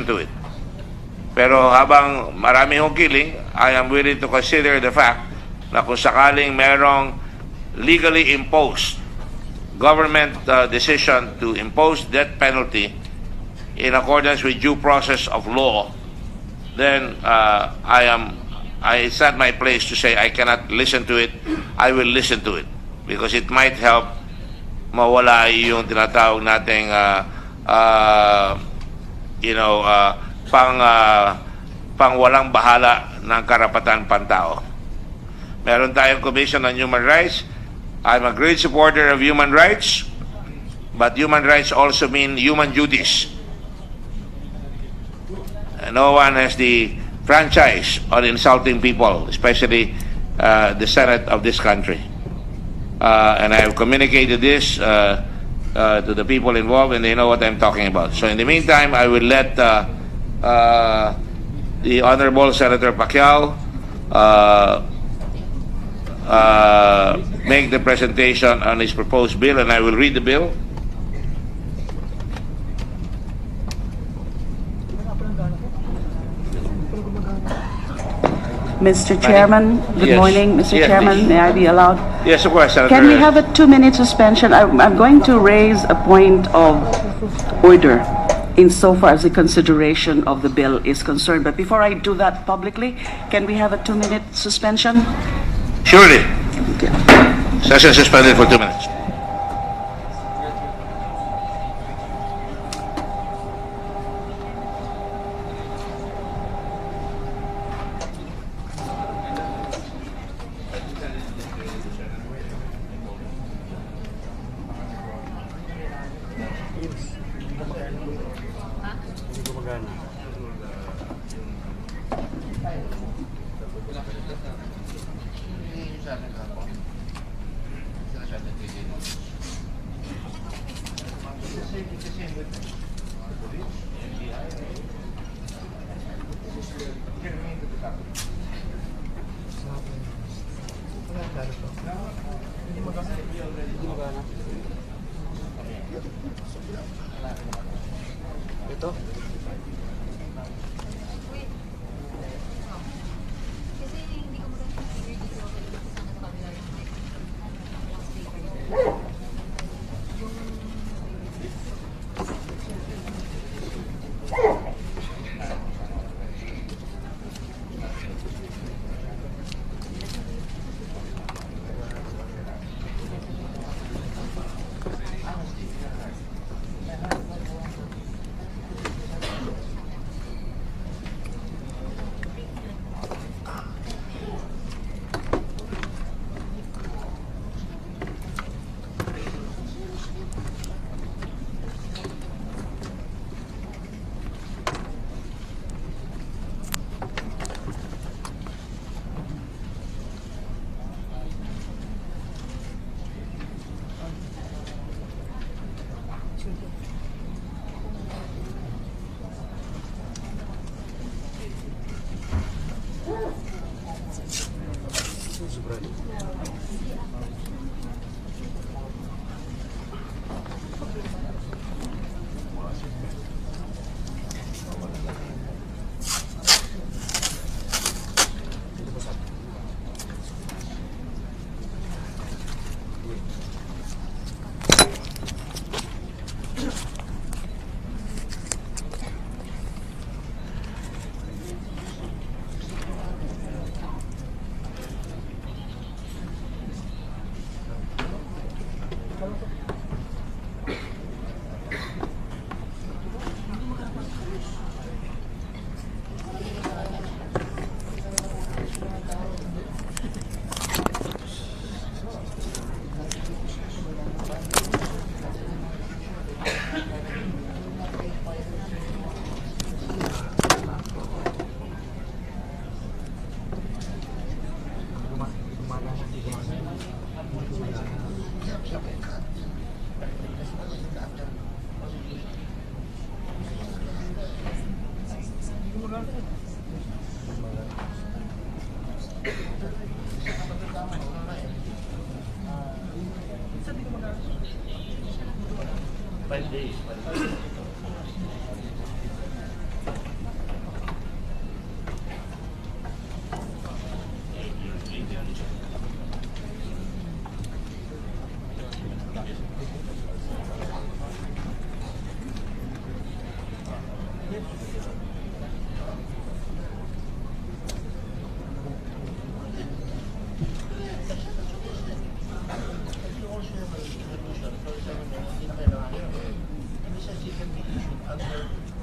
to it. Pero habang marami hong killing, I am willing to consider the fact na kung sakaling merong legally imposed government decision to impose death penalty in accordance with due process of law, then it's not my place to say I cannot listen to it. I will listen to it because it might help mawala yung tinatawag nating pang walang bahala ng karapatan pantao. Meron tayong Commission on Human Rights. I'm a great supporter of human rights, but human rights also mean human duties. No one has the franchise on insulting people, especially the Senate of this country. And I have communicated this to the people involved, and they know what I'm talking about. So in the meantime, I will let the Honorable Senator Pacquiao make the presentation on his proposed bill, and I will read the bill. Mr. Chairman, good Yes. morning. Mr. Yes, Chairman, please. may I be allowed? Yes, of course, Senator. Can we have a 2-minute suspension? I'm going to raise a point of order insofar as the consideration of the bill is concerned. But before I do that publicly, can we have a 2-minute suspension? Surely. Okay. Session suspended for 2 minutes. Ito?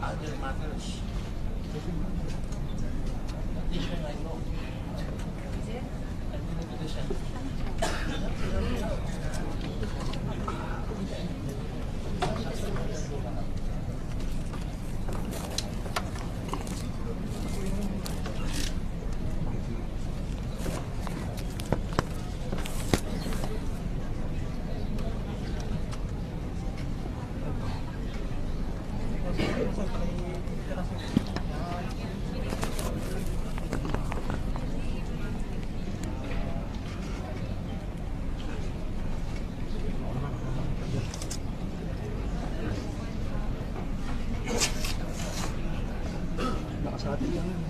Other matters. This one I know. I'm going to listen. Nakasati lang yun.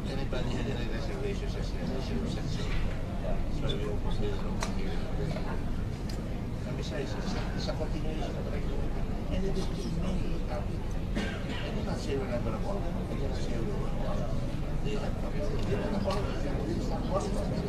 Anybody had any reservations as besides, it's a continuation of the and it is many topic. And I'm not saying we're not going to follow them. I'm going to say we will follow. They have to they're going to follow it. It's not possible.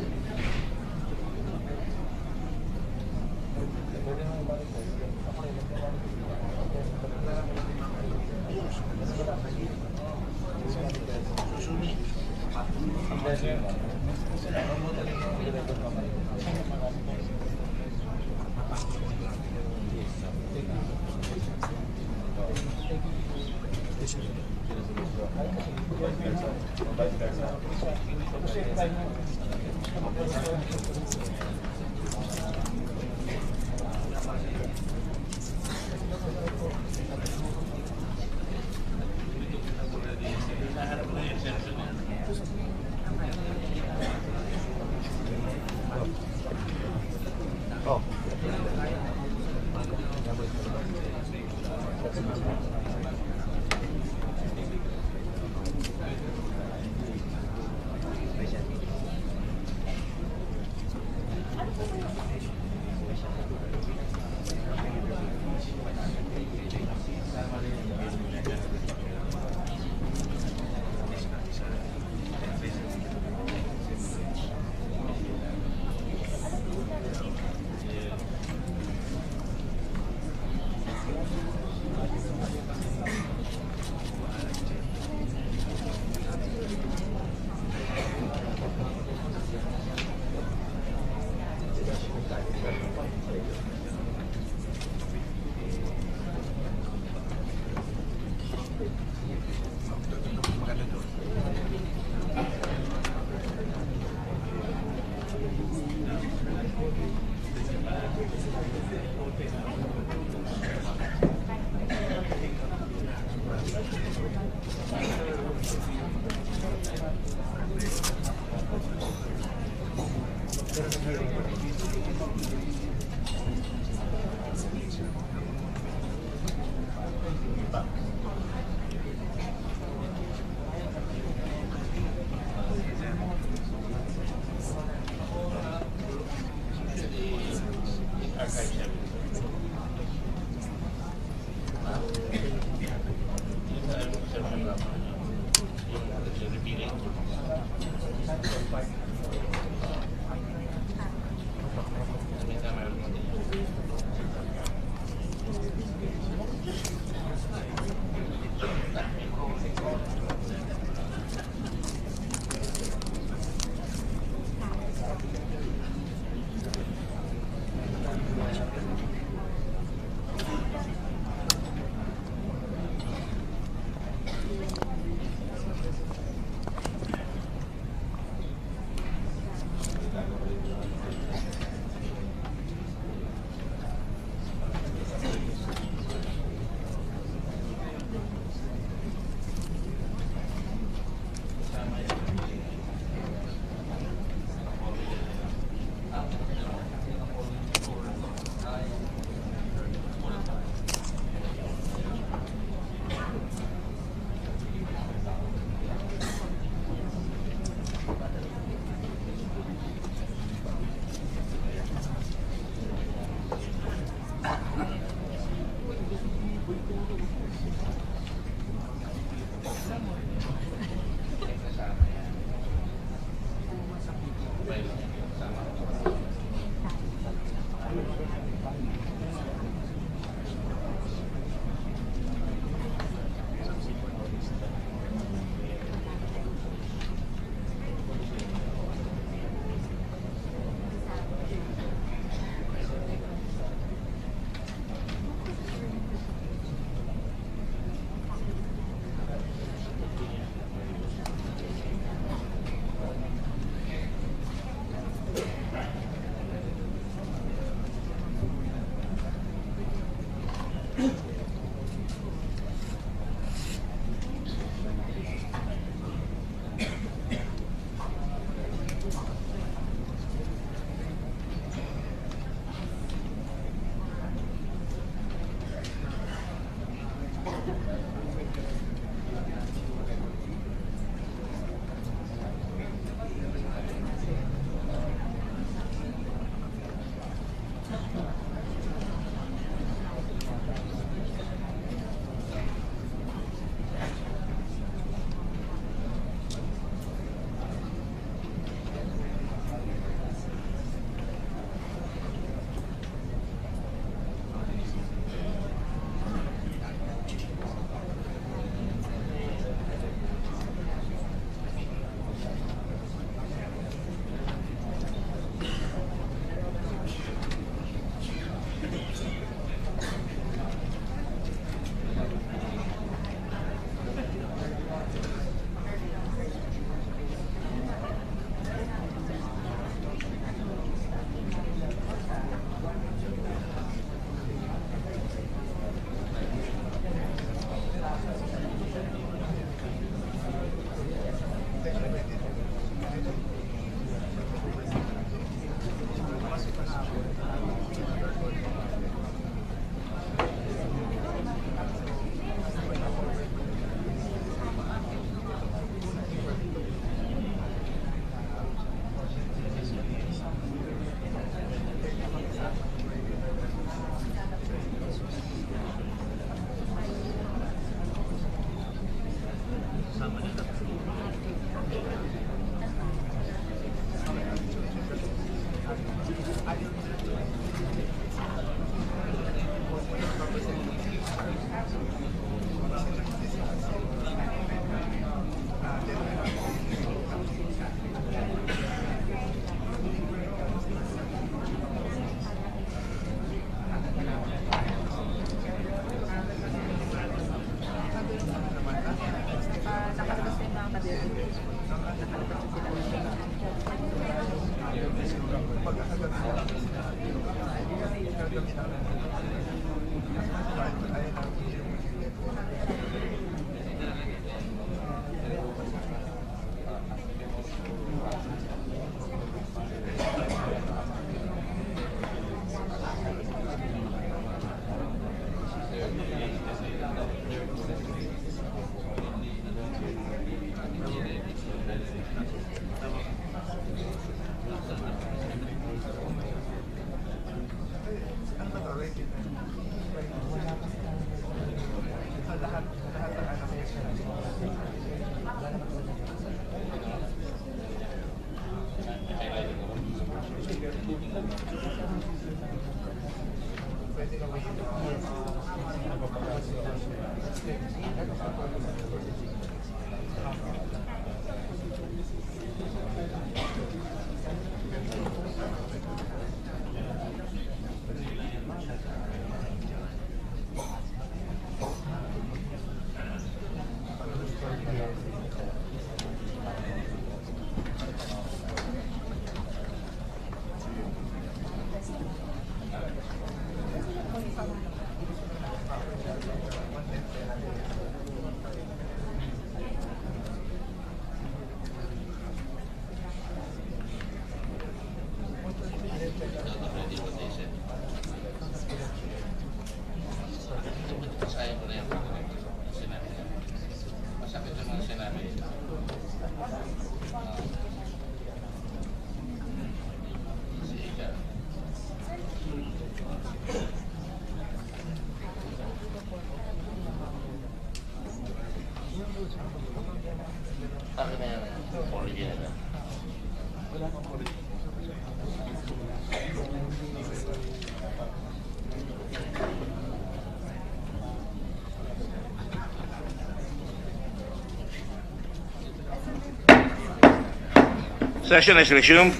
Session is resumed.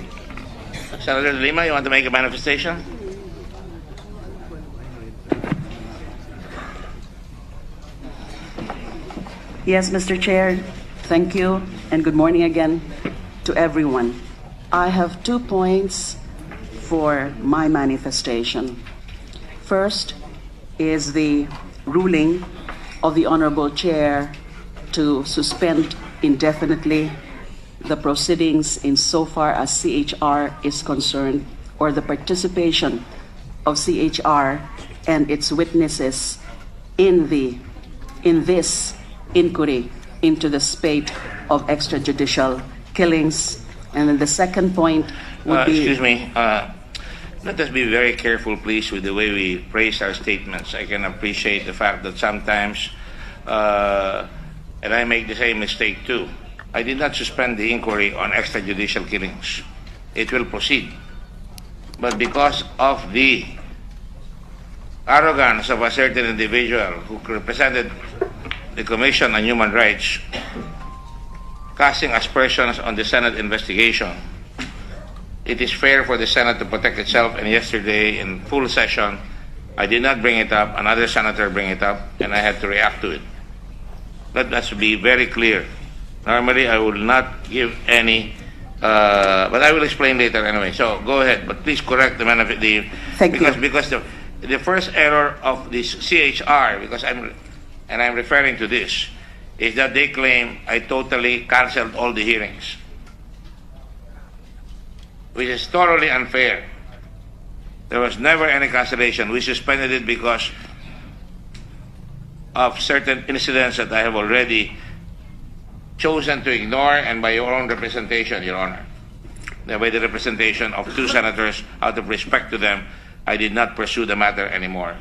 Senator Lima, you want to make a manifestation? Yes, Mr. Chair. Thank you, and good morning again to everyone. I have 2 points for my manifestation. First is the ruling of the Honorable Chair to suspend indefinitely the proceedings insofar as CHR is concerned, or the participation of CHR and its witnesses in this inquiry into the spate of extrajudicial killings. And then the second point would be... Excuse me. Let us be very careful, please, with the way we phrase our statements. I can appreciate the fact that sometimes, and I make the same mistake too, I did not suspend the inquiry on extrajudicial killings. It will proceed. But because of the arrogance of a certain individual who represented the Commission on Human Rights, casting aspersions on the Senate investigation, it is fair for the Senate to protect itself. And yesterday in full session, I did not bring it up. Another senator bring it up, and I had to react to it. Let us be very clear. Normally, I will not give any, but I will explain later anyway. So go ahead, but please correct the Thank you. Because the first error of this CHR, because I'm referring to this, is that they claim I totally canceled all the hearings, which is thoroughly unfair. There was never any cancellation. We suspended it because of certain incidents that I have already chosen to ignore, and by your own representation, Your Honor. By the representation of 2 senators, out of respect to them, I did not pursue the matter anymore.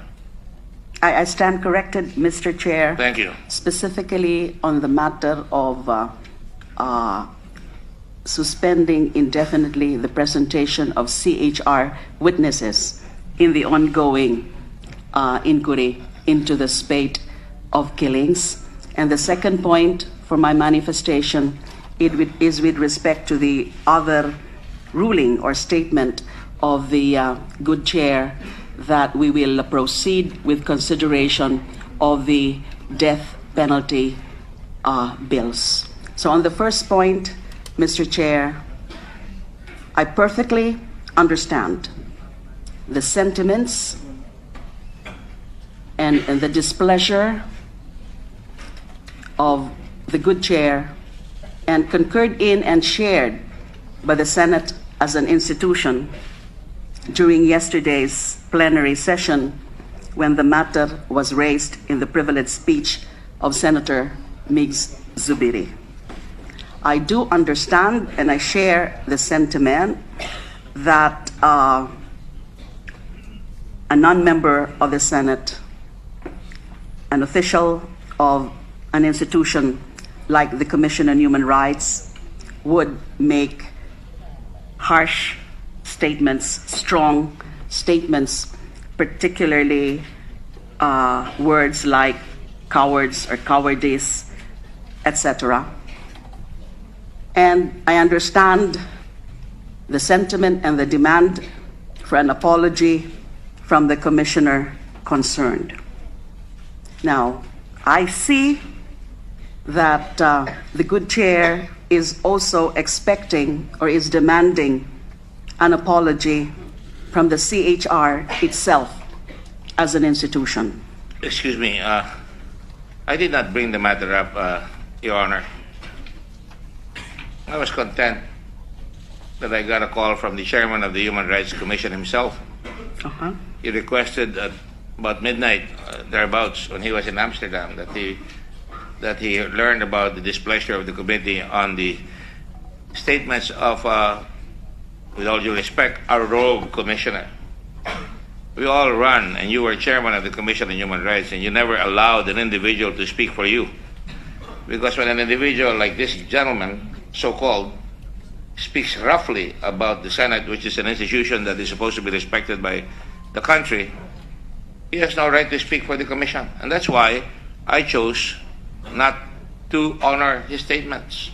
I stand corrected, Mr. Chair. Thank you. Specifically on the matter of suspending indefinitely the presentation of CHR witnesses in the ongoing inquiry into the spate of killings. And the second point for my manifestation is with respect to the other ruling or statement of the good chair that we will proceed with consideration of the death penalty bills. So on the first point, Mr. Chair, I perfectly understand the sentiments and the displeasure of the good chair, and concurred in and shared by the Senate as an institution during yesterday's plenary session when the matter was raised in the privileged speech of Senator Migs Zubiri. I do understand and I share the sentiment that a non-member of the Senate, an official of an institution like the Commission on Human Rights would make harsh statements, strong statements, particularly words like cowards or cowardice, etc. And I understand the sentiment and the demand for an apology from the commissioner concerned. Now, I see that the good chair is also expecting or is demanding an apology from the CHR itself as an institution. Excuse me, I did not bring the matter up, Your Honor. I was content that I got a call from the chairman of the Human Rights Commission himself. He requested at about midnight, thereabouts, when he was in Amsterdam, that he learned about the displeasure of the committee on the statements of, with all due respect, our rogue commissioner. We all run, and you were chairman of the Commission on Human Rights, and you never allowed an individual to speak for you. Because when an individual like this gentleman, so-called, speaks roughly about the Senate, which is an institution that is supposed to be respected by the country, he has no right to speak for the Commission. And that's why I chose not to honor his statements.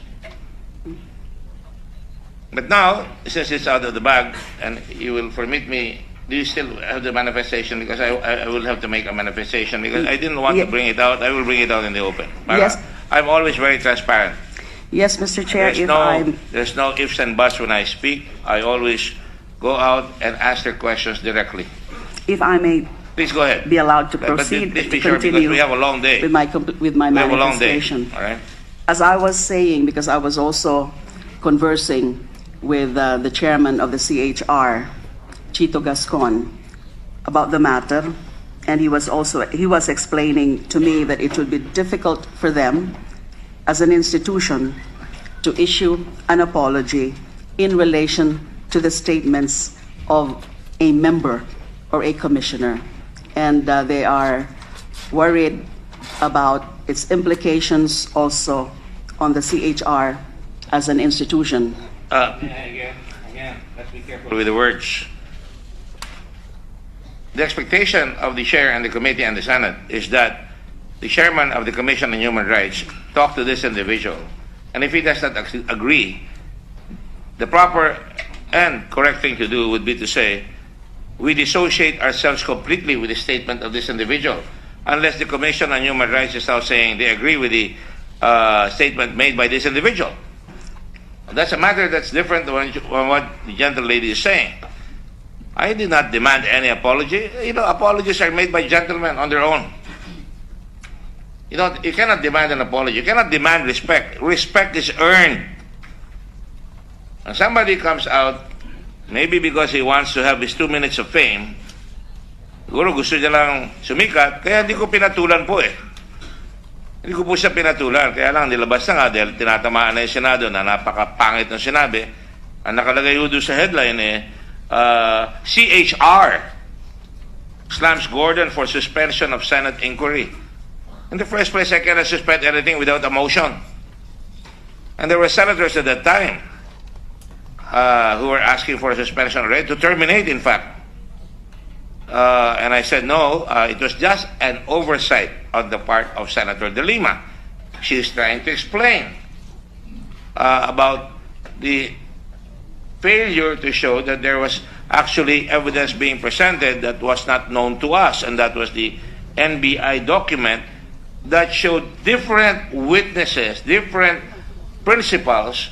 But now, since it's out of the bag, and you will permit me, do you still have the manifestation? Because I will have to make a manifestation, because I didn't want to bring it out. I will bring it out in the open. Yes. I'm always very transparent. Yes, Mr. Chair, There's no ifs and buts when I speak. I always go out and answer questions directly. If I may Please go ahead. be allowed to But proceed please to be sure, because continue we have a long day. with my We have a long day. manifestation. All right? As I was saying, because I was also conversing with the chairman of the CHR, Chito Gascon, about the matter, and he was explaining to me that it would be difficult for them as an institution to issue an apology in relation to the statements of a member or a commissioner, and they are worried about its implications also on the CHR as an institution. Again, let's be careful with the words. The expectation of the chair and the committee and the Senate is that the chairman of the Commission on Human Rights talk to this individual, and if he does not agree, the proper and correct thing to do would be to say, we dissociate ourselves completely with the statement of this individual, unless the Commission on Human Rights is now saying they agree with the statement made by this individual. That's a matter that's different from what the gentle lady is saying. I did not demand any apology. Apologies are made by gentlemen on their own. You cannot demand an apology. You cannot demand respect. Respect is earned. When somebody comes out, maybe because he wants to have his 2 minutes of fame, siguro gusto niya lang sumikat, kaya hindi ko pinatulan po eh. Hindi ko po siya pinatulan, kaya lang nilabas na nga dahil tinatamaan na yung Senado na napakapangit ng sinabi. Ang nakalagay ho doon sa headline CHR slams Gordon for suspension of Senate inquiry. In the first place, I cannot suspend anything without a motion. And there were senators at that time who were asking for a suspension already, to terminate, in fact. And I said, no, it was just an oversight on the part of Senator De Lima. She is trying to explain about the failure to show that there was actually evidence being presented that was not known to us, and that was the NBI document that showed different witnesses, different principles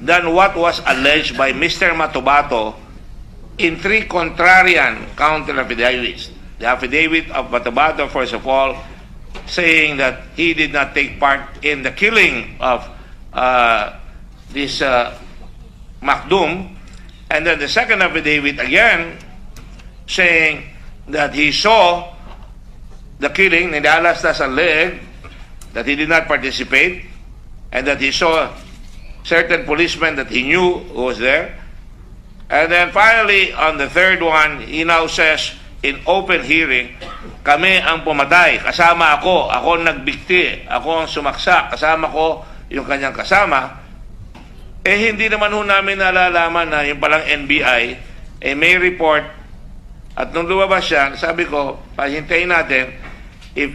than what was alleged by Mr. Matubato in 3 contrarian counter affidavits. The affidavit of Matubato, first of all, saying that he did not take part in the killing of this Macdum, and then the second affidavit again saying that he saw the killing, nilalas na sa leg, that he did not participate, and that he saw certain policemen that he knew who was there. And then finally, on the third one, he now says in open hearing, kami ang pumatay. Kasama ako ang nagbikti, ako ang sumaksak, kasama ko yung kanyang kasama. Eh hindi naman ho namin nalalaman na yung palang NBI, may report. At nung lumabas siya, sabi ko, pahintayin natin, if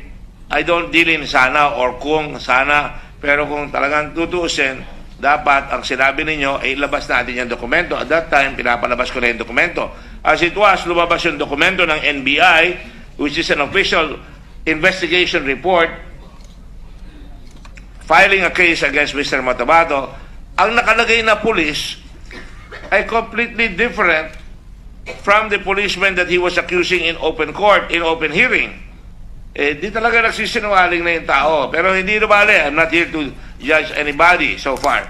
I don't deal in sana or kung sana, pero kung talagang tutuusin, dapat ang sinabi ninyo ay ilabas natin yung dokumento. At that time, pinapalabas ko na yung dokumento. As it was, lumabas yung dokumento ng NBI, which is an official investigation report, filing a case against Mr. Matabato. Ang nakalagay na police ay completely different from the policeman that he was accusing in open court, in open hearing. Di talaga nagsisinungaling na yung tao. Pero hindi nabali. I'm not here to judge anybody so far.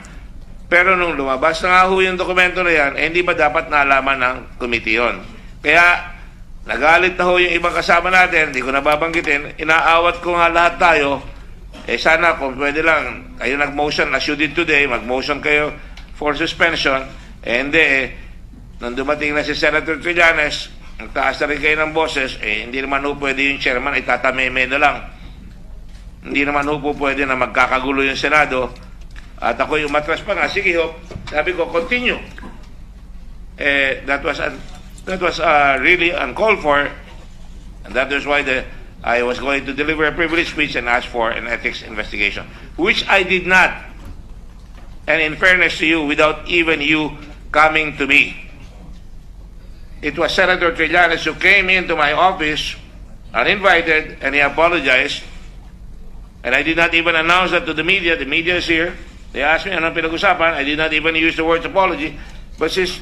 Pero nung lumabas na nga ho yung dokumento na yan, hindi ba dapat nalaman ng committee yun? Kaya, nagalit na ho yung ibang kasama natin, hindi ko nababanggitin, inaawat ko nga lahat tayo, sana kung pwede lang, kayo nag-motion, as you did today, mag-motion kayo for suspension, hindi, nung dumating na si Senator Trillanes, nagtaas na rin kayo ng boses, hindi naman ho pwede yung chairman, itatameme na lang. Hindi naman ho po pwede na magkakagulo yung Senado, at ako yung matras pa nga, sige ho, sabi ko, continue. That was really uncalled for, and that is why I was going to deliver a privilege speech and ask for an ethics investigation, which I did not. And in fairness to you, without even you coming to me. It was Senator Trillanes who came into my office uninvited, and he apologized. And I did not even announce that to the media. The media is here. They asked me anong pinag-usapan. I did not even use the words apology. But since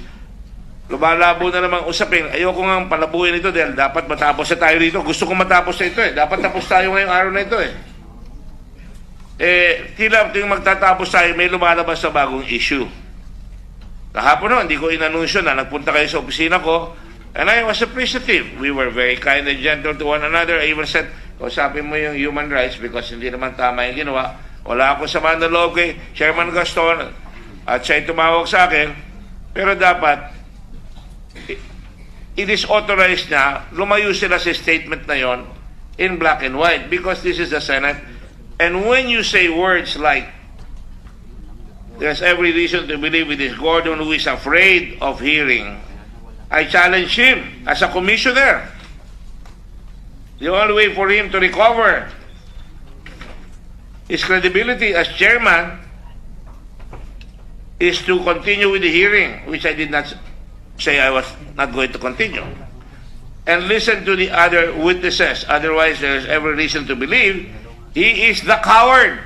lumalabo na namang usapin, ayoko nga palabuhin ito dahil dapat matapos na tayo dito. Gusto kong matapos na ito eh. Dapat tapos tayo ngayong araw na ito eh. Tila yung magtatapos tayo, may lumalabas na bagong issue. Kahapon no, hindi ko inanunsyo na nagpunta kayo sa opisina ko, and I was appreciative. We were very kind and gentle to one another. I even said, kausapin mo yung human rights because hindi naman tama yung ginawa. Wala ako sama ng loob kay Chairman Gaston at siya'y tumawag sa akin. Pero dapat, it is authorized na lumayo sila sa statement na yon in black and white because this is the Senate. And when you say words like, there's every reason to believe it is Gordon who is afraid of hearing, I challenge him as a commissioner. The only way for him to recover his credibility as chairman is to continue with the hearing, which I did not say I was not going to continue, and listen to the other witnesses. Otherwise, there is every reason to believe he is the coward.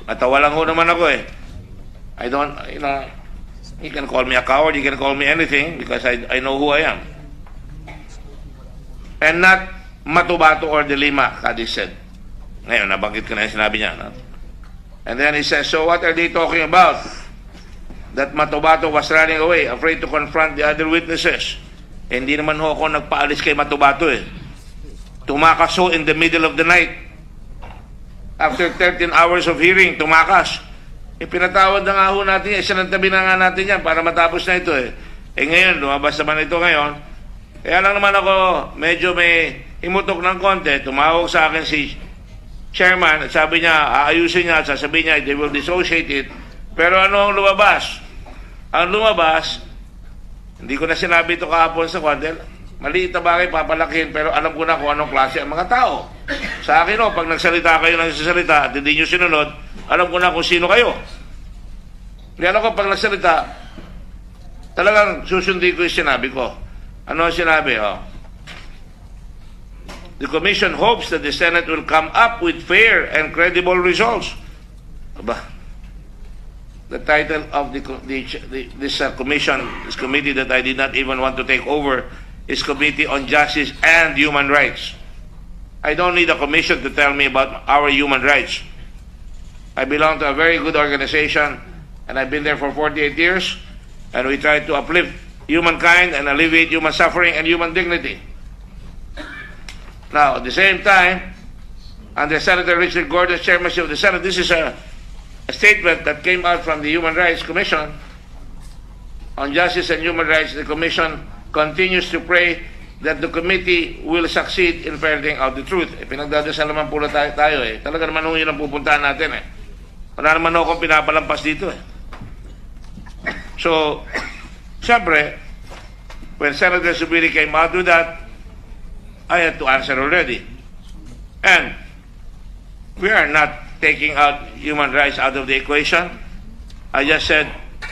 Natawa lang ho naman ako eh. I don't, you can call me a coward, you can call me anything because I know who I am. And not Matubato or the Lima, Kadis said. Ngayon, nabanggit ko na yung sinabi niya. No? And then he says, so what are they talking about? That Matubato was running away, afraid to confront the other witnesses. Hindi naman ho ako nagpaalis kay Matubato eh. Tumakas ho in the middle of the night. After 13 hours of hearing, tumakas. Pinatawad na nga ho natin yan. Sinantabi na nga natin yan para matapos na ito eh. Ngayon, lumabas naman ito ngayon. Kaya lang naman ako, medyo may imutok ng konti. Tumawag sa akin si chairman at sabi niya, aayusin niya at sasabihin niya, they will dissociate it. Pero ano ang lumabas? Ang lumabas, hindi ko na sinabi ito kahapon sa kwadel, maliit na bagay, papalakin, pero alam ko na kung anong klase ang mga tao. Sa akin, pag nagsalita kayo ng sasalita at hindi nyo sinunod, alam ko na kung sino kayo. Hindi alam ko, pag nagsalita, talagang susundin ko yung sinabi ko. Ano ang sinabi? The Commission hopes that the Senate will come up with fair and credible results. Aba, the title of this commission, this committee that I did not even want to take over, is Committee on Justice and Human Rights. I don't need a commission to tell me about our human rights. I belong to a very good organization, and I've been there for 48 years, and we try to uplift humankind and alleviate human suffering and human dignity. Now, at the same time, under Senator Richard Gordon's chairmanship of the Senate, this is a statement that came out from the Human Rights Commission on Justice and Human Rights. The Commission continues to pray that the committee will succeed in ferreting out the truth. Pinagdadasal naman po na tayo eh. Talaga naman yun ang pupuntahan natin eh. Wala naman akong pinapalampas dito eh. So, siyempre, when Senator Subiri came out with that, I had to answer already. And we are not taking out human rights out of the equation. I just said,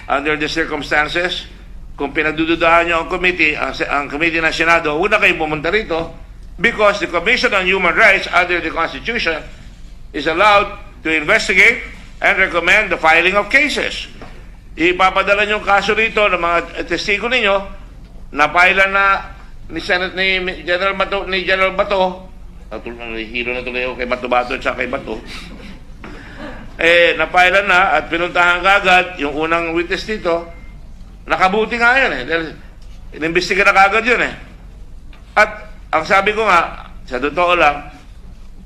under the circumstances, kung pinagdududahan nyo ang committee ng Senado, huwag na kayong pumunta rito because the Commission on Human Rights under the Constitution is allowed to investigate and recommend the filing of cases. Ipapadala nyo kaso rito ng mga testigo ninyo na pailan na ni General Bato, hiro na tuloy ako kay Bato at saka kay Bato, napailan na at pinuntahan kagad yung unang witness dito. Nakabuti nga yun eh. Dahil inimbestiga na kagad yun eh. At ang sabi ko nga, sa totoo lang,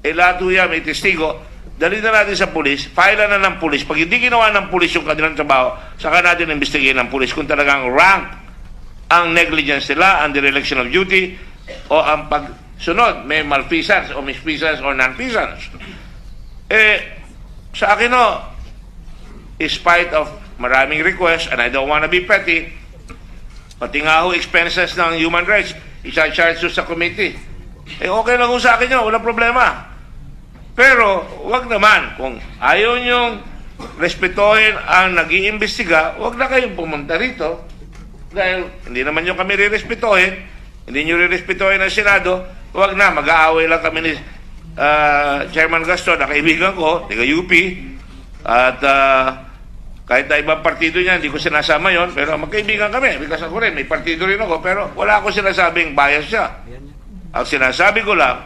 lahat yan, may testigo, dali na natin sa pulis, file na ng pulis. Pag hindi ginawa ng pulis yung kanilang trabaho, saka natin imbestigahin ng pulis kung talagang rank ang negligence nila, ang dereliction of duty, o ang pagsunod, may malfeasance o misfeasance or non-feasance. Sa akin in spite of maraming requests, and I don't want to be petty, pati nga expenses ng human rights, isa-charge sa committee. Okay lang sa akin yun, walang problema. Pero, wag naman, kung ayaw nyong respetuhin ang nag-iimbestiga, wag na kayong pumunta rito. Dahil hindi naman nyo kami re-respetuhin, hindi nyo re-respetuhin ang Senado, wag na, mag-aaway lang kami ni Chairman Gaston, na kaibigan ko, taga UP, at kahit na ibang partido niya, hindi ko sinasama yon, pero magkaibigan kami. Because ako rin, may partido rin ako, pero wala ako sinasabing bias siya. Ang sinasabi ko lang,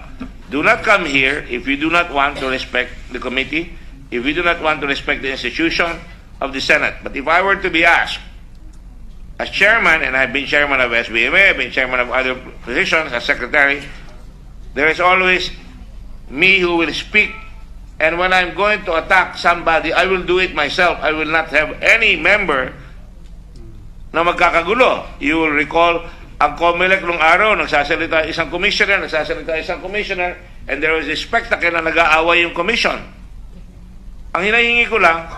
do not come here if you do not want to respect the committee, if you do not want to respect the institution of the Senate. But if I were to be asked, as chairman, and I've been chairman of SBMA, I've been chairman of other positions, as secretary, there is always me who will speak. And when I'm going to attack somebody, I will do it myself. I will not have any member na magkakagulo. You will recall, ang COMELEC nung araw, nagsasalita isang commissioner, and there was a spectacle na nag-aaway yung commission. Ang hinahingi ko lang,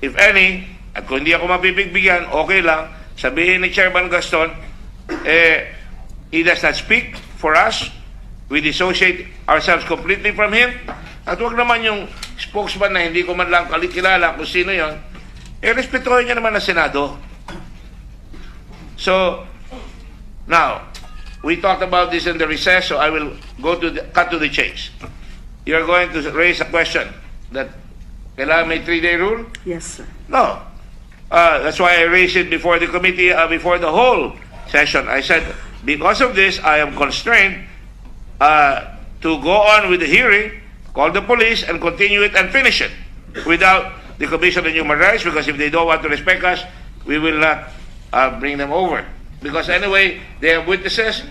if any, at kung hindi ako mapipigbigyan, okay lang, sabihin ni Chairman Gaston, he does not speak for us. We dissociate ourselves completely from him. At huwag naman yung spokesman na hindi ko man lang kilala kung sino yon, respetuhin niya naman ang Senado. So, now, we talked about this in the recess, so I will cut to the chase. You're going to raise a question that kailangan may 3-day rule? Yes, sir. No. That's why I raised it before the committee, before the whole session. I said, because of this, I am constrained to go on with the hearing, call the police, and continue it and finish it without the Commission on Human Rights, because if they don't want to respect us, we will not bring them over. Because anyway, they have witnesses.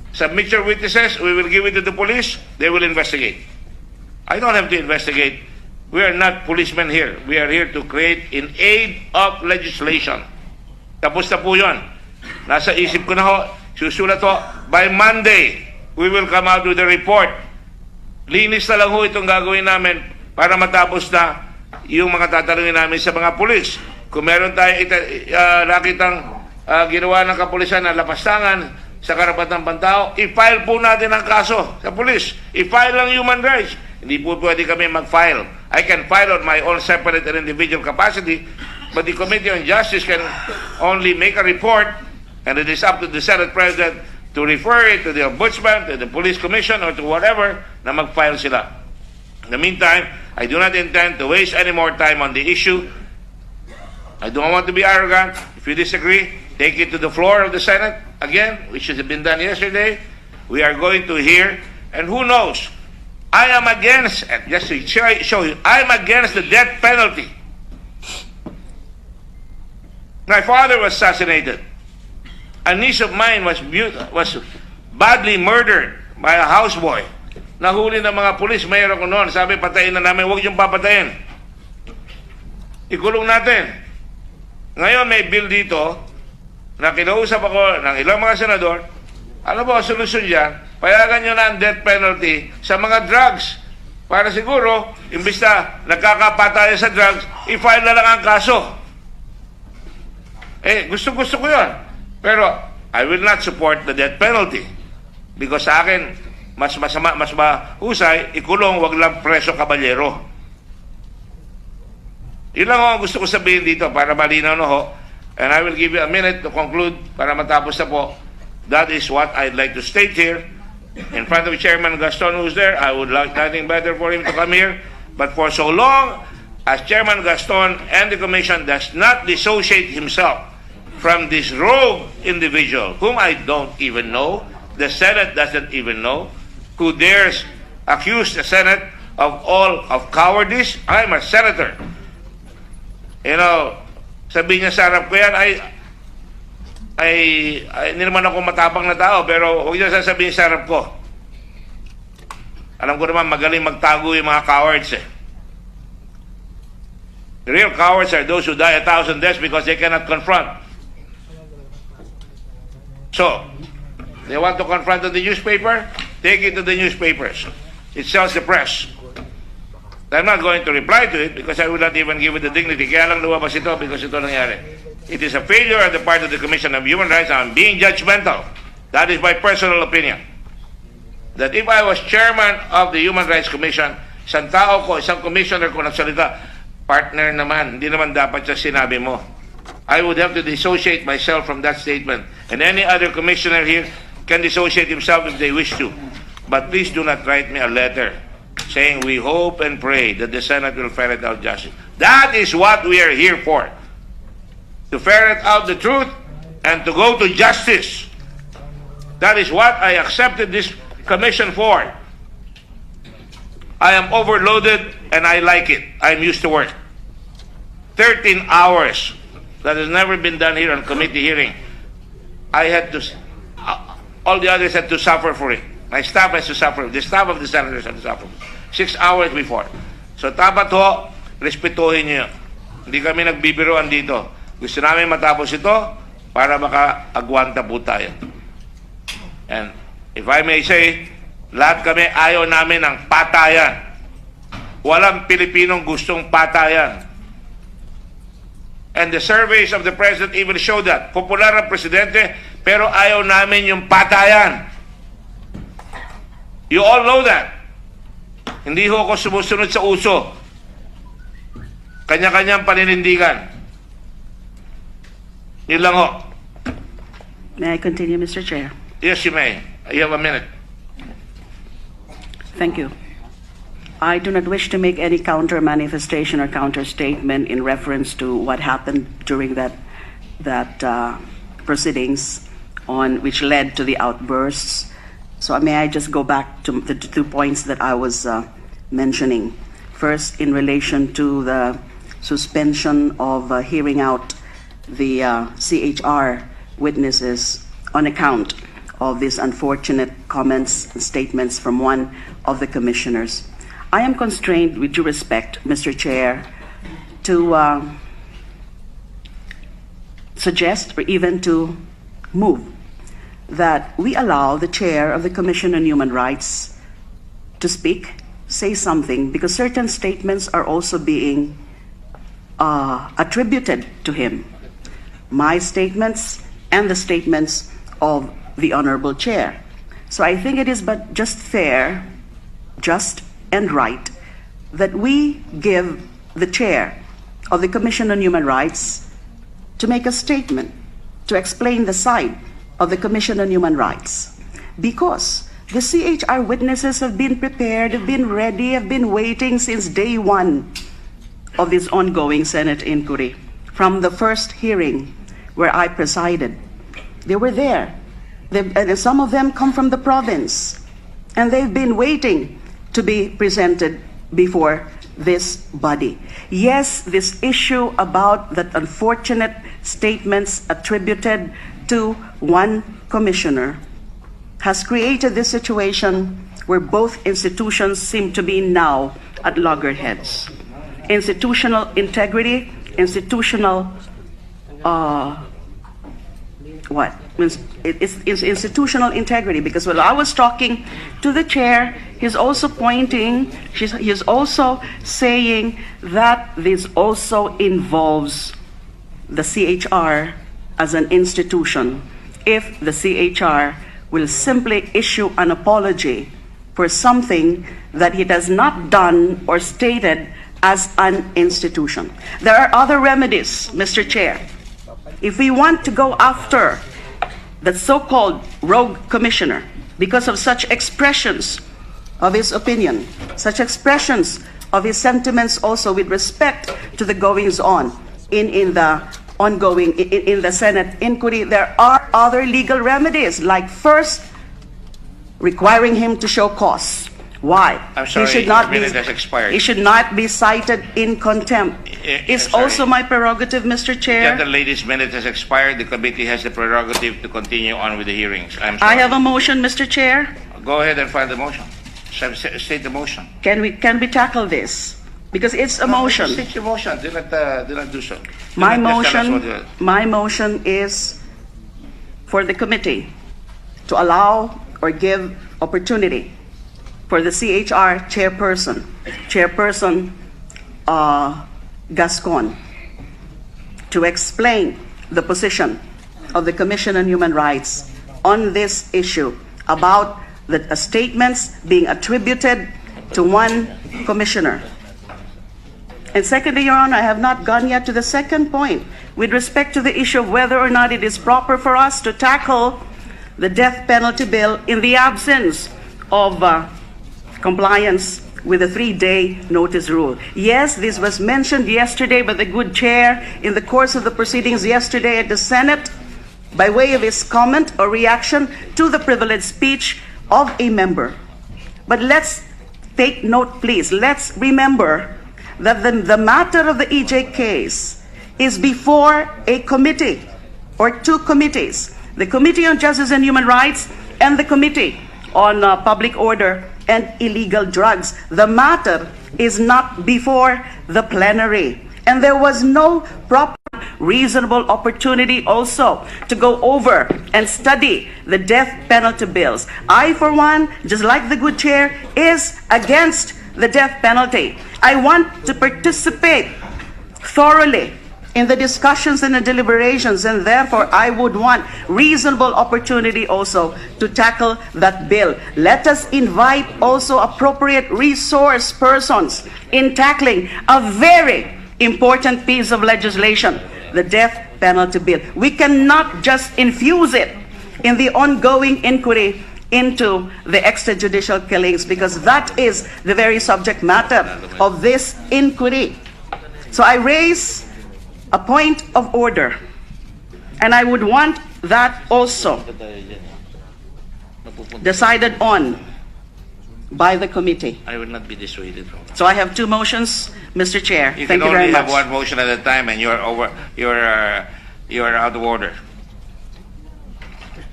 Submit your witnesses, we will give it to the police, they will investigate. I don't have to investigate. We are not policemen here. We are here to create in aid of legislation. Tapos na po yun. Nasa isip ko na ho, susulat ho, by Monday, we will come out with a report. Linis na lang ho itong gagawin namin para matapos na yung mga tatanungin namin sa mga pulis. Kung meron tayong nakitang ginawa ng kapulisan na lapastangan sa karapatan ng pantao, i-file po natin ang kaso sa pulis. I-file lang human rights. Hindi po pwede kami mag-file. I can file on my own separate and individual capacity, but the Committee on Justice can only make a report, and it is up to the Senate President to refer it to the Ombudsman, to the Police Commission, or to whatever, na mag-file sila. In the meantime, I do not intend to waste any more time on the issue. I don't want to be arrogant. If you disagree, take it to the floor of the Senate again, which has been done yesterday. We are going to hear, and who knows, I am against, just to show you, I am against the death penalty. My father was assassinated. A niece of mine was badly murdered by a houseboy. Nahuli ng mga pulis, mayroon ko noon. Sabi, patayin na namin, huwag yung papatayin. Ikulong natin. Ngayon may bill dito na kinausap ako ng ilang mga senador Alam mo, ang solusyon dyan, payagan nyo na ang death penalty sa mga drugs. Para siguro, imbis na nagkakapatayan sa drugs, i-file na lang ang kaso. Gusto ko yun. Pero, I will not support the death penalty. Because sa akin, mas masama, mas mahusay, ikulong, wag lang preso kabalyero. Yun lang ang gusto ko sabihin dito para malinaw na ho. And I will give you a minute to conclude para matapos na po. That is what I'd like to state here. In front of Chairman Gaston who's there, I would like nothing better for him to come here. But for so long as Chairman Gaston and the Commission does not dissociate himself from this rogue individual, whom I don't even know, the Senate doesn't even know, who dares accuse the Senate of all of cowardice. I'm a senator. You know, sabihin niya sa harap ko yan, hindi naman ako matapang na tao, pero huwag niyo sasabihin sa harap ko. Alam ko naman, magaling magtago yung mga cowards eh. The real cowards are those who die 1,000 deaths because they cannot confront. So, they want to confront the newspaper, take it to the newspapers. It sells the press. I'm not going to reply to it because I will not even give it the dignity. Kaya lang lumabas ito because ito nangyari. It is a failure on the part of the Commission of Human Rights. I'm being judgmental. That is my personal opinion. That if I was chairman of the Human Rights Commission, isang tao ko, isang commissioner ko nagsalita, partner naman, hindi naman dapat siya sinabi mo. I would have to dissociate myself from that statement. And any other commissioner here can dissociate himself if they wish to. But please do not write me a letter saying we hope and pray that the Senate will ferret out justice. That is what we are here for. To ferret out the truth and to go to justice. That is what I accepted this commission for. I am overloaded and I like it. I'm used to work. 13 hours. That has never been done here on committee hearing. I had to, all the others had to suffer for it. My staff has to suffer. The staff of the senators had to suffer. 6 hours before. So dapat ho, respetuhin niyo. Hindi kami nagbibiroan dito. Gusto namin matapos ito para maka-agwanta po tayo. And if I may say, lahat kami ayaw namin ng patayan. Walang Pilipinong gustong patayan. And the surveys of the President even show that. Popular ang Presidente, pero ayaw namin yung patayan. You all know that. Hindi ho ako sumusunod sa uso. Kanya-kanyang paninindigan. Yun lang ho. May I continue, Mr. Chair? Yes, you may. You have a minute. Thank you. I do not wish to make any counter manifestation or counter statement in reference to what happened during that proceedings on which led to the outbursts. So may I just go back to the 2 points that I was mentioning. First, in relation to the suspension of hearing out the CHR witnesses on account of these unfortunate comments and statements from one of the commissioners. I am constrained, with due respect, Mr. Chair, to suggest or even to move that we allow the chair of the Commission on Human Rights to speak, say something, because certain statements are also being attributed to him. My statements and the statements of the Honorable Chair. So I think it is but just fair, just and right that we give the Chair of the Commission on Human Rights to make a statement, to explain the side of the Commission on Human Rights. Because the CHR witnesses have been prepared, have been ready, have been waiting since day one of this ongoing Senate inquiry. From the first hearing where I presided, they were there. And some of them come from the province, and they've been waiting to be presented before this body. Yes, this issue about that unfortunate statements attributed to one commissioner has created this situation where both institutions seem to be now at loggerheads. Institutional integrity, institutional What? It's institutional integrity, because when I was talking to the chair, he's also pointing, he's also saying that this also involves the CHR as an institution. If the CHR will simply issue an apology for something that it has not done or stated as an institution. There are other remedies, Mr. Chair. If we want to go after the so-called rogue commissioner because of such expressions of his opinion, such expressions of his sentiments also with respect to the goings-on in the ongoing in the Senate inquiry, there are other legal remedies, like first, requiring him to show cause. Why? I'm sorry, he should not your minute has expired. He should not be cited in contempt. It's sorry. also my prerogative, Mr. Chair. The lady's minute has expired. The committee has the prerogative to continue on with the hearings. I'm I sorry. have a motion, Mr. Chair. Go ahead and file the motion. State the motion. Can we tackle this? Because it's a motion. State your motion. Do not do so. My Do not just tell us motion, my motion is for the committee to allow or give opportunity for the CHR chairperson, Gascon, to explain the position of the Commission on Human Rights on this issue about the statements being attributed to one commissioner. And secondly, Your Honor, I have not gone yet to the second point with respect to the issue of whether or not it is proper for us to tackle the death penalty bill in the absence of compliance with the 3-day notice rule. Yes, this was mentioned yesterday by the good chair in the course of the proceedings yesterday at the Senate by way of his comment or reaction to the privileged speech of a member. But let's take note, please. Let's remember that the matter of the EJ case is before a committee or two committees, the Committee on Justice and Human Rights and the Committee on Public Order and Illegal Drugs. The matter is not before the plenary. And there was no proper, reasonable opportunity also to go over and study the death penalty bills. I, for one, just like the good chair, is against the death penalty. I want to participate thoroughly in the discussions and the deliberations, and therefore I would want reasonable opportunity also to tackle that bill. Let us invite also appropriate resource persons in tackling a very important piece of legislation, the death penalty bill. We cannot just infuse it in the ongoing inquiry into the extrajudicial killings, because that is the very subject matter of this inquiry. So I raise a point of order, and I would want that also decided on by the committee. I will not be dissuaded from that. So I have two motions, Mr. Chair. You Thank can you very only much. have one motion at a time, and you're out of order.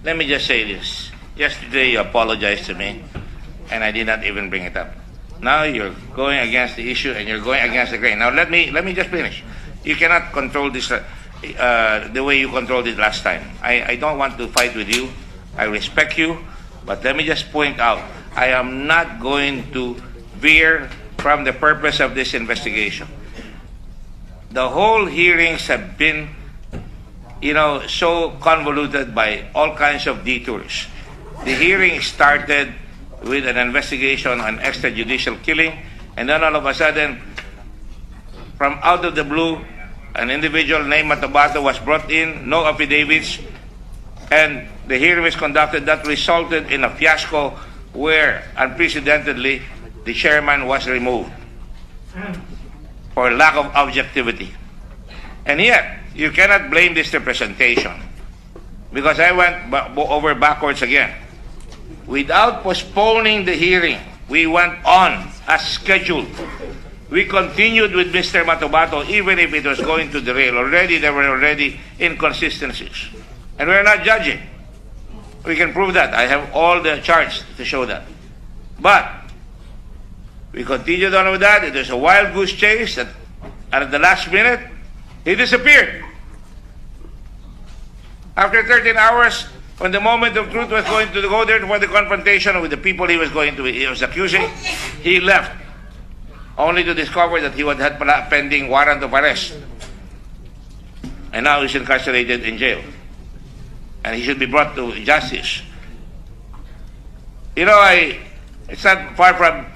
Let me just say this. Yesterday you apologized to me, and I did not even bring it up. Now you're going against the issue, and you're going against the grain. Now let me just finish. You cannot control this the way you controlled it last time. I don't want to fight with you. I respect you, but let me just point out, I am not going to veer from the purpose of this investigation. The whole hearings have been, so convoluted by all kinds of detours. The hearing started with an investigation on extrajudicial killing, and then all of a sudden, from out of the blue, an individual named Matabato was brought in, no affidavits, and the hearing was conducted. That resulted in a fiasco where, unprecedentedly, the chairman was removed for lack of objectivity. And yet, you cannot blame this representation, because I went over backwards again. Without postponing the hearing, we went on as scheduled. We continued with Mr. Matabato, even if it was going to derail. There were already inconsistencies. And we're not judging. We can prove that. I have all the charts to show that. But we continued on with that. It was a wild goose chase that, and at the last minute, he disappeared. After 13 hours, when the moment of truth was going to go there for the confrontation with the people he was accusing, he left, only to discover that he had pala pending warrant of arrest. And now he's incarcerated in jail. And he should be brought to justice. You know, it's not far from,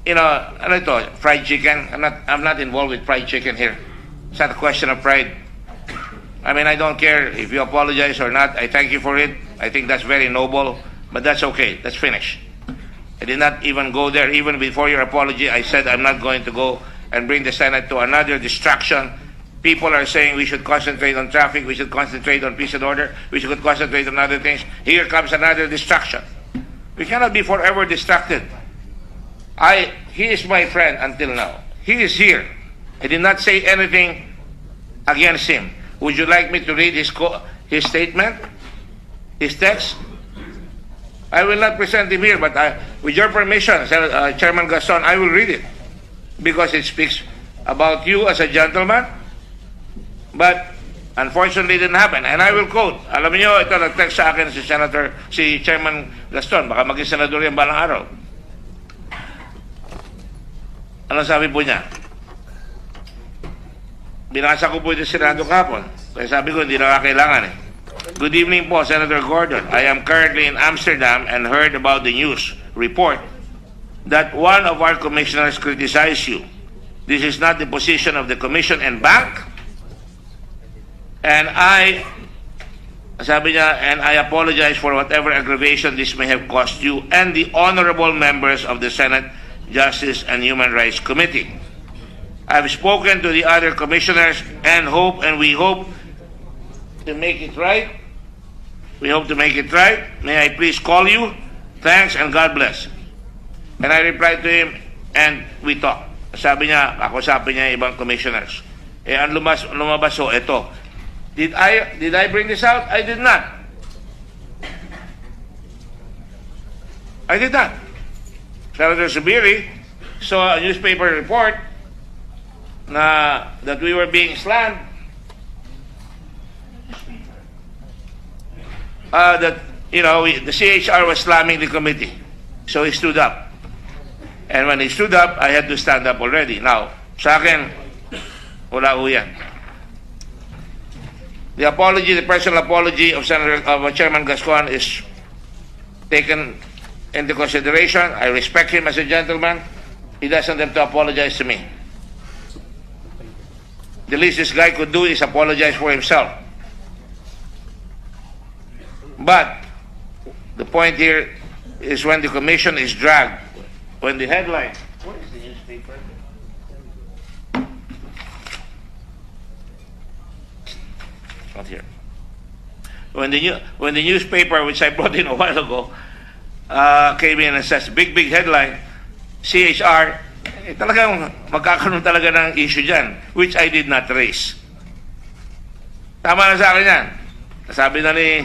ano ito, fried chicken. I'm not involved with fried chicken here. It's not a question of pride. I mean, I don't care if you apologize or not. I thank you for it. I think that's very noble, but that's okay. Let's finish. I did not even go there. Even before your apology, I said I'm not going to go and bring the Senate to another distraction. People are saying we should concentrate on traffic, we should concentrate on peace and order, we should concentrate on other things. Here comes another distraction. We cannot be forever distracted. He is my friend until now. He is here. I did not say anything against him. Would you like me to read his statement? His text? I will not present him here, but with your permission, Chairman Gaston, I will read it. Because it speaks about you as a gentleman. But unfortunately, it didn't happen. And I will quote. Alam niyo, ito nag-text sa akin si Chairman Gaston. Baka maging senador yan balang araw. Ano sabi po niya? Binasa ko po ito sa Senado kahapon. Kaya sabi ko, hindi na kailangan eh. Good evening po, Senator Gordon. I am currently in Amsterdam and heard about the news report that one of our commissioners criticized you. This is not the position of the commission and bank. And sabi niya, and I apologize for whatever aggravation this may have caused you and the honorable members of the Senate Justice and Human Rights Committee. I've spoken to the other commissioners and we hope to make it right. We hope to make it right. May I please call you? Thanks and God bless. And I replied to him and we talked. Sabi niya, kakusapin niya ibang commissioners. Ang lumabas ito. Did I bring this out? I did not. I did not. Senator Subiri saw a newspaper report that we were being slammed. That the CHR was slamming the committee. So he stood up. And when he stood up, I had to stand up already. Now, sa akin, wala ho yan. The personal apology of Chairman Gascon is taken into consideration. I respect him as a gentleman. He doesn't have to apologize to me. The least this guy could do is apologize for himself. But the point here is when the commission is dragged, when the headline, what is the newspaper? Not here. When the newspaper, which I brought in a while ago, came in and says, big headline, CHR, talagang magkakaroon talaga ng issue dyan, which I did not raise. Tama na sa akin yan. Sabi na ni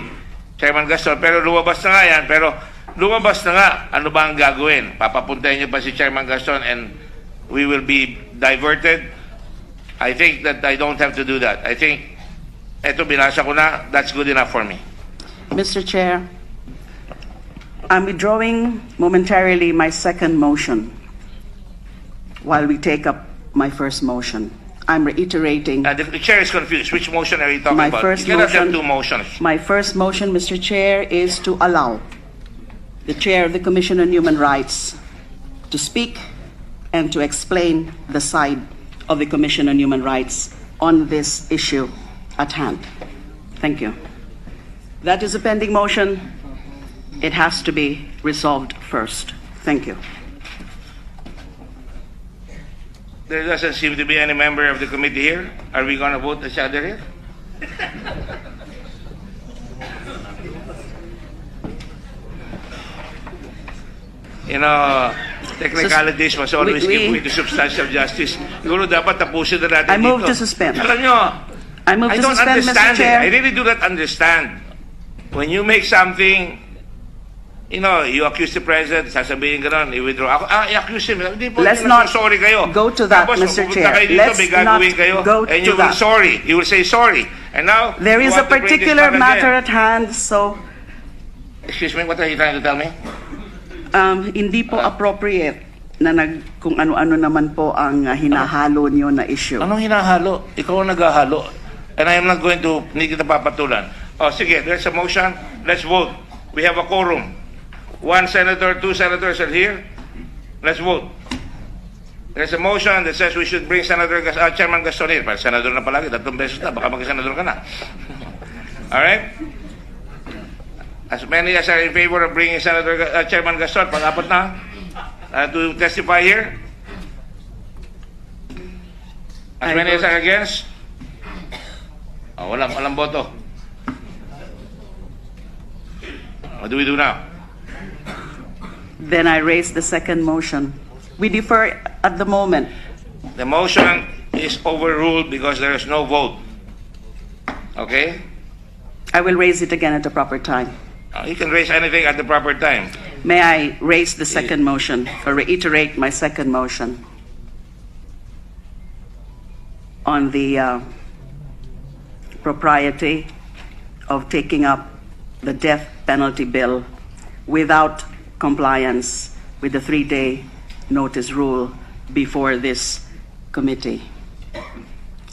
Chairman Gaston, pero lumabas na nga yan, pero lumabas na nga, ano ba ang gagawin? Papapuntahin niyo pa si Chairman Gaston and we will be diverted? I think that I don't have to do that. I think eto, binasa ko na. That's good enough for me. Mr. Chair, I'm withdrawing momentarily my second motion while we take up my first motion. I'm reiterating. The chair is confused. Which motion are you talking my about? First you cannot motion, have two motions. My first motion, Mr. Chair, is to allow the Chair of the Commission on Human Rights to speak and to explain the side of the Commission on Human Rights on this issue at hand. Thank you. That is a pending motion. It has to be resolved first. Thank you. There doesn't seem to be any member of the committee here. Are we going to vote each other here? Technicalities must always give way to substantial justice. Siguro dapat tapusin na natin I move dito. to suspend. Alam nyo, I move I to don't suspend, Mr. understand it. Chair. I really do not understand. When you make something you accuse the president, sasabihin gano'n, i-withdraw. Ako, i-accuse him. Hindi po, Let's not sorry kayo. go to that, Tapos, Mr. pupunta Chair. kayo dito, Let's may gagawin not kayo, go and to you will that. sorry. You will say sorry. And now, There you is a want to bring this particular back matter again. at hand, so Excuse me, what are you trying to tell me? hindi po appropriate na kung ano-ano naman po ang hinahalo niyo na issue. Anong hinahalo? Ikaw ang naghahalo. And I am not going to, hindi kita papatulan. Sige, there's a motion. Let's vote. We have a quorum. 1 senator, 2 senators are here. Let's vote. There's a motion that says we should bring Chairman Gaston here. Senador na palagi, 3 beses na. Baka mag-senador ka na. Alright? As many as are in favor of bringing Chairman Gaston, pag-apat na, to testify here. As many as are against? Walang boto. What do we do now? Then I raise the second motion. We defer at the moment. The motion is overruled because there is no vote. Okay? I will raise it again at the proper time. You can raise anything at the proper time. May I raise the second motion, or reiterate my second motion on the propriety of taking up the death penalty bill without compliance with the 3-day notice rule before this committee.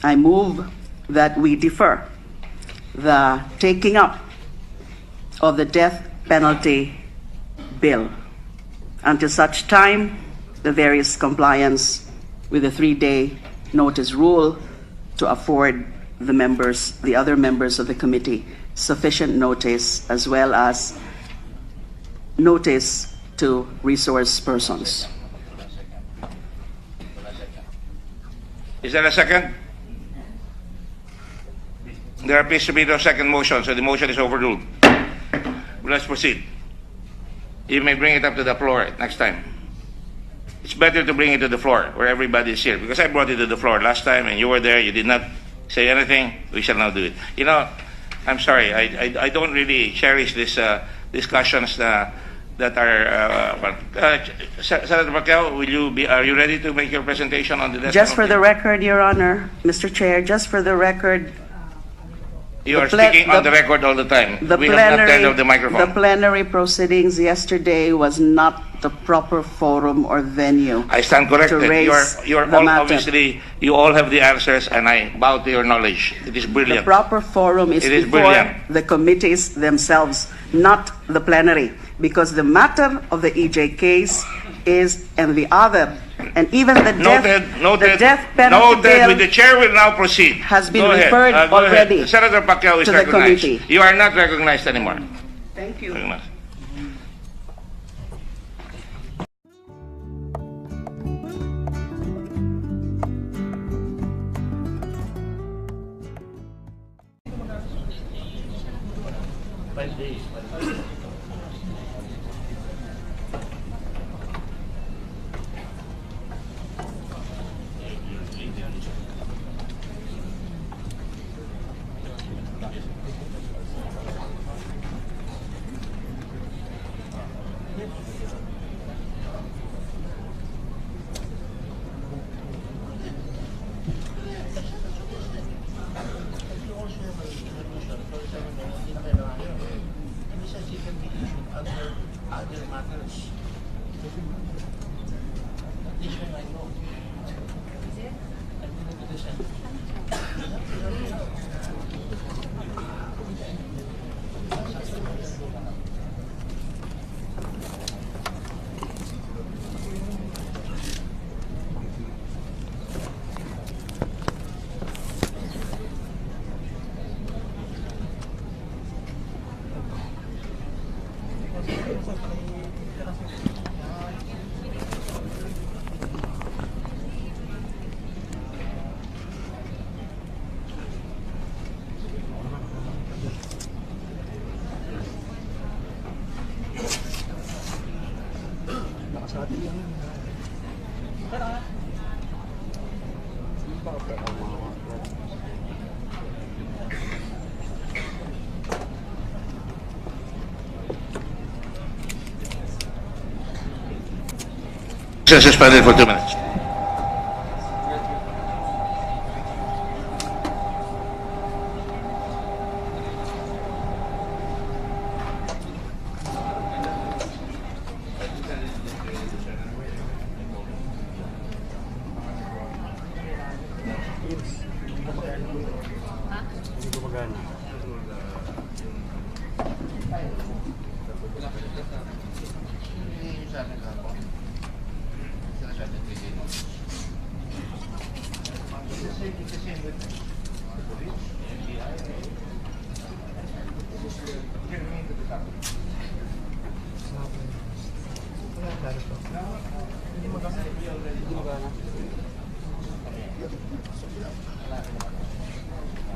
I move that we defer the taking up of the death penalty bill until such time that there is compliance with the 3-day notice rule to afford the other members of the committee sufficient notice, as well as notice to resource persons. Is there a second? There appears to be no second motion, so the motion is overruled. Let's proceed. You may bring it up to the floor next time. It's better to bring it to the floor where everybody is here, because I brought it to the floor last time and you were there, you did not say anything. We shall now do it. I'm sorry, I don't really cherish these discussions that are. Senator Pacquiao, are you ready to make your presentation on the death Just for penalty? the record, Your Honor, Mr. Chair, just for the record, You are speaking on the record all the time. We have not turned off the microphone. the plenary proceedings yesterday was not the proper forum or venue. I stand corrected. to raise You're the all matter. obviously, you all have the answers, and I bow to your knowledge. It is The brilliant. proper forum is It is before brilliant. the committees themselves, not the plenary, because the matter of the EJ case is, and the other, and even the death penalty Noted. bill The chair will now proceed. has been Go ahead. referred Go ahead. already Senator Pacquiao is to the recognized. committee. You are not recognized anymore. Thank you. Recognized. Suspended for 2 minutes.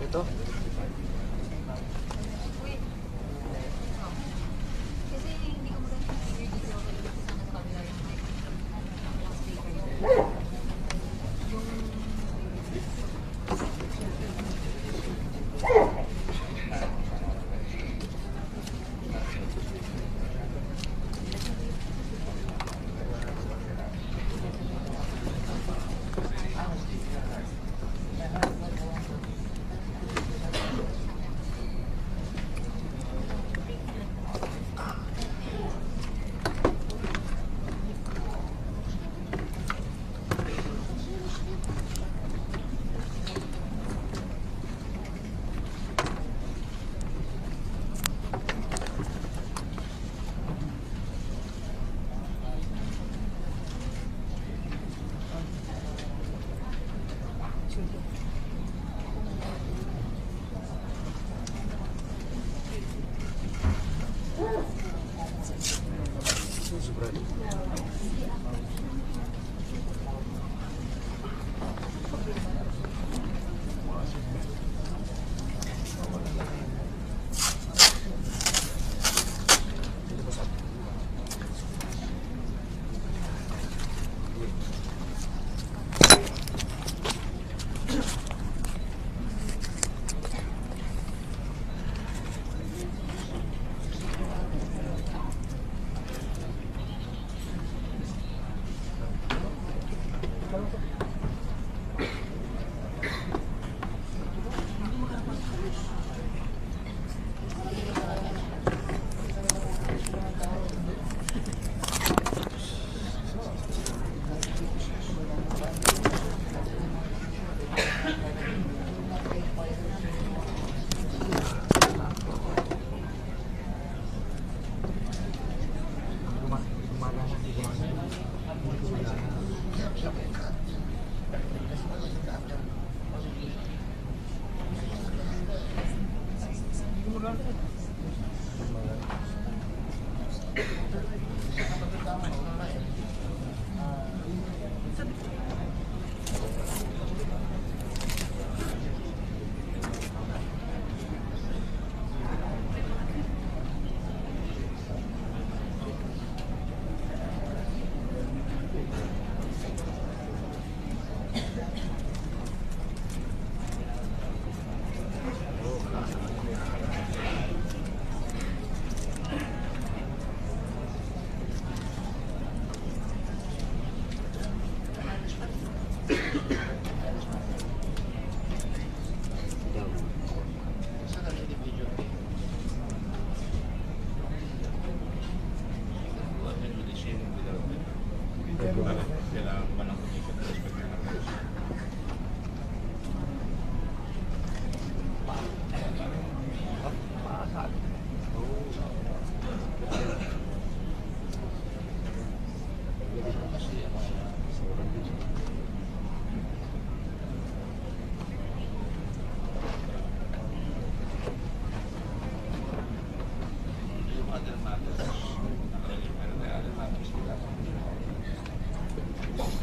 Ito? Kasi hindi ko maganda dito ako sa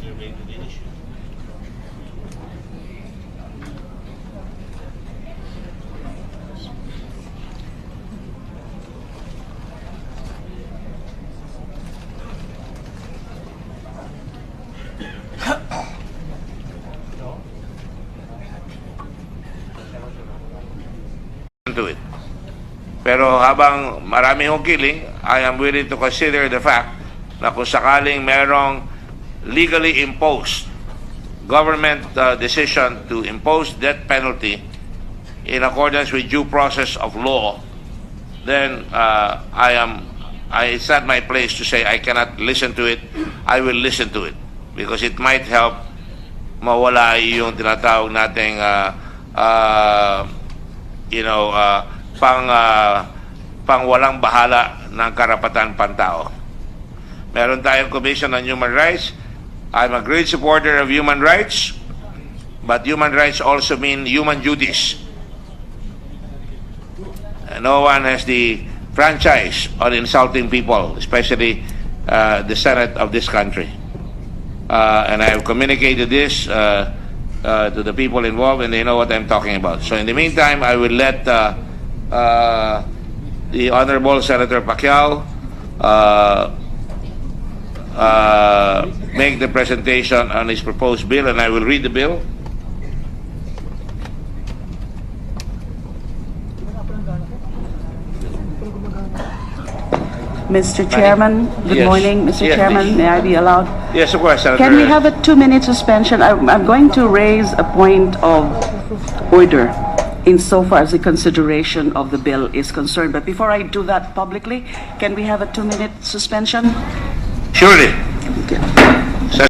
kabila yung To it. Pero habang marami hong killing, I am willing to consider the fact na kung sakaling merong legally imposed government decision to impose death penalty in accordance with due process of law, then it's not my place to say I cannot listen to it. I will listen to it because it might help mawala yung tinatawag nating pang walang bahala ng karapatan pantao. Meron tayong Commission on Human Rights. I'm a great supporter of human rights, but human rights also mean human duties. No one has the franchise on insulting people, especially the Senate of this country. And I have communicated this to the people involved, and they know what I'm talking about. So in the meantime, I will let the Honorable Senator Pacquiao make the presentation on his proposed bill, and I will read the bill. Mr. Chairman, good Yes. morning. Mr. Yes, Chairman, please. may I be allowed? Yes, of course, Senator. Can we have a 2-minute suspension? I'm going to raise a point of order insofar as the consideration of the bill is concerned. But before I do that publicly, can we have a 2-minute suspension? Surely. Okay.